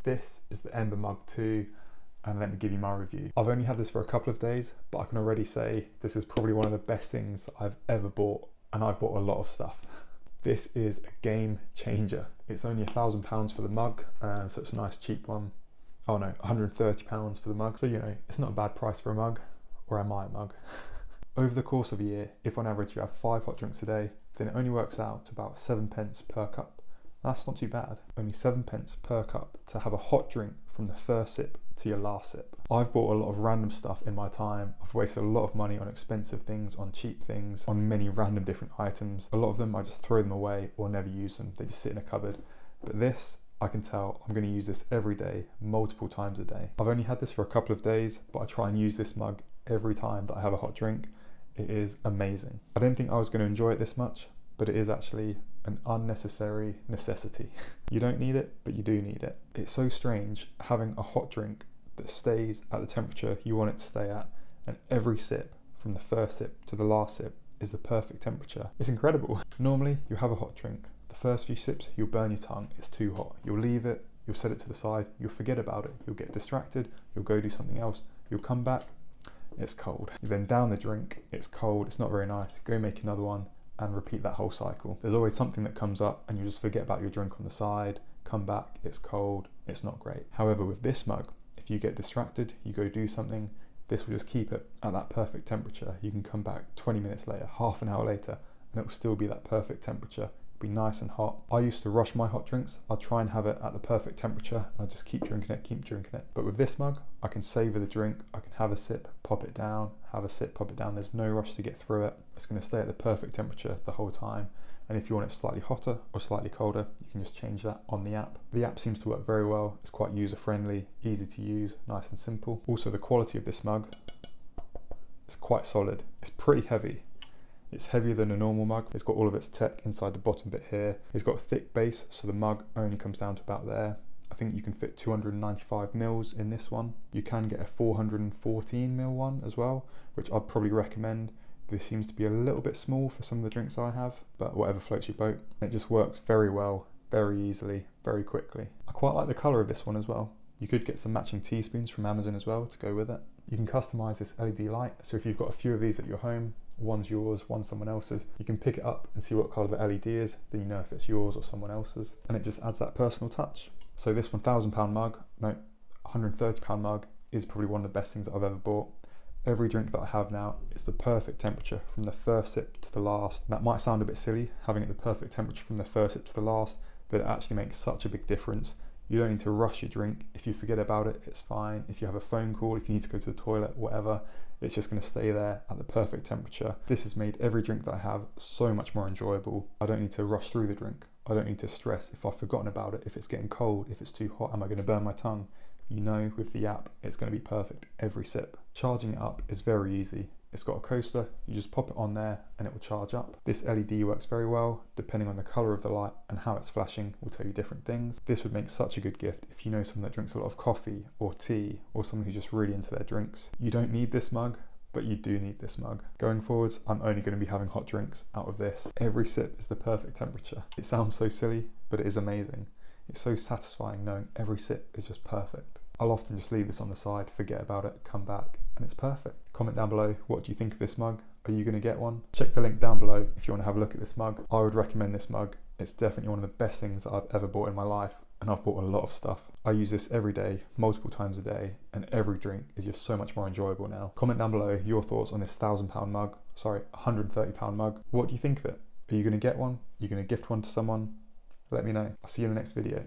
This is the Ember Mug 2, and let me give you my review. I've only had this for a couple of days, but I can already say this is probably one of the best things that I've ever bought, and I've bought a lot of stuff. This is a game changer. It's only £1,000 for the mug, so it's a nice cheap one. Oh no, £130 for the mug. So you know, it's not a bad price for a mug, or am I a mug? Over the course of a year, if on average you have 5 hot drinks a day, then it only works out to about 7p per cup. That's not too bad. Only 7p per cup to have a hot drink from the first sip to your last sip. I've bought a lot of random stuff in my time. I've wasted a lot of money on expensive things, on cheap things, on many random different items. A lot of them I just throw them away or never use them. They just sit in a cupboard. But this, I can tell I'm going to use this every day, multiple times a day. I've only had this for a couple of days, but I try and use this mug every time that I have a hot drink. It is amazing. I didn't think I was going to enjoy it this much, but it is actually an unnecessary necessity. You don't need it, but you do need it. It's so strange having a hot drink that stays at the temperature you want it to stay at, and every sip, from the first sip to the last sip, is the perfect temperature. It's incredible. Normally, you have a hot drink. The first few sips, you'll burn your tongue. It's too hot. You'll leave it, you'll set it to the side, you'll forget about it, you'll get distracted, you'll go do something else, you'll come back, it's cold. You then down the drink, it's cold, it's not very nice, go make another one, and repeat that whole cycle. There's always something that comes up and you just forget about your drink on the side, come back, it's cold, it's not great. However, with this mug, if you get distracted, you go do something, this will just keep it at that perfect temperature. You can come back 20 minutes later, half an hour later, and it will still be that perfect temperature. Be nice and hot. I used to rush my hot drinks. I'd try and have it at the perfect temperature, and I'd just keep drinking it. But with this mug, I can savor the drink. I can have a sip, pop it down, have a sip, pop it down. There's no rush to get through it. It's going to stay at the perfect temperature the whole time. And if you want it slightly hotter or slightly colder, you can just change that on the app. The app seems to work very well. It's quite user-friendly, easy to use, nice and simple. Also, the quality of this mug is quite solid. It's pretty heavy. It's heavier than a normal mug. It's got all of its tech inside the bottom bit here. It's got a thick base, so the mug only comes down to about there. I think you can fit 295 mils in this one. You can get a 414 mil one as well, which I'd probably recommend. This seems to be a little bit small for some of the drinks I have, but whatever floats your boat. It just works very well, very easily, very quickly. I quite like the colour of this one as well. You could get some matching teaspoons from Amazon as well to go with it. You can customise this LED light, so if you've got a few of these at your home, one's yours, one's someone else's, you can pick it up and see what colour the LED is, then you know if it's yours or someone else's, and it just adds that personal touch. So this £1,000 mug, no, £130 mug is probably one of the best things that I've ever bought. Every drink that I have now, it's the perfect temperature from the first sip to the last. That might sound a bit silly, having it the perfect temperature from the first sip to the last, but it actually makes such a big difference. You don't need to rush your drink. If you forget about it, it's fine. If you have a phone call, if you need to go to the toilet, whatever, it's just going to stay there at the perfect temperature. This has made every drink that I have so much more enjoyable. I don't need to rush through the drink. I don't need to stress if I've forgotten about it, if it's getting cold, if it's too hot, am I going to burn my tongue? You know, with the app, it's going to be perfect every sip. Charging it up is very easy. It's got a coaster, you just pop it on there and it will charge up. This LED works very well, depending on the colour of the light and how it's flashing will tell you different things. This would make such a good gift if you know someone that drinks a lot of coffee or tea, or someone who's just really into their drinks. You don't need this mug, but you do need this mug. Going forwards, I'm only going to be having hot drinks out of this. Every sip is the perfect temperature. It sounds so silly, but it is amazing. It's so satisfying knowing every sip is just perfect. I'll often just leave this on the side, forget about it, come back, and it's perfect. Comment down below, what do you think of this mug? Are you going to get one? Check the link down below if you want to have a look at this mug. I would recommend this mug. It's definitely one of the best things that I've ever bought in my life, and I've bought a lot of stuff. I use this every day, multiple times a day, and every drink is just so much more enjoyable now. Comment down below your thoughts on this £1,000 mug, sorry, £130 mug. What do you think of it? Are you going to get one? Are you going to gift one to someone? Let me know. I'll see you in the next video.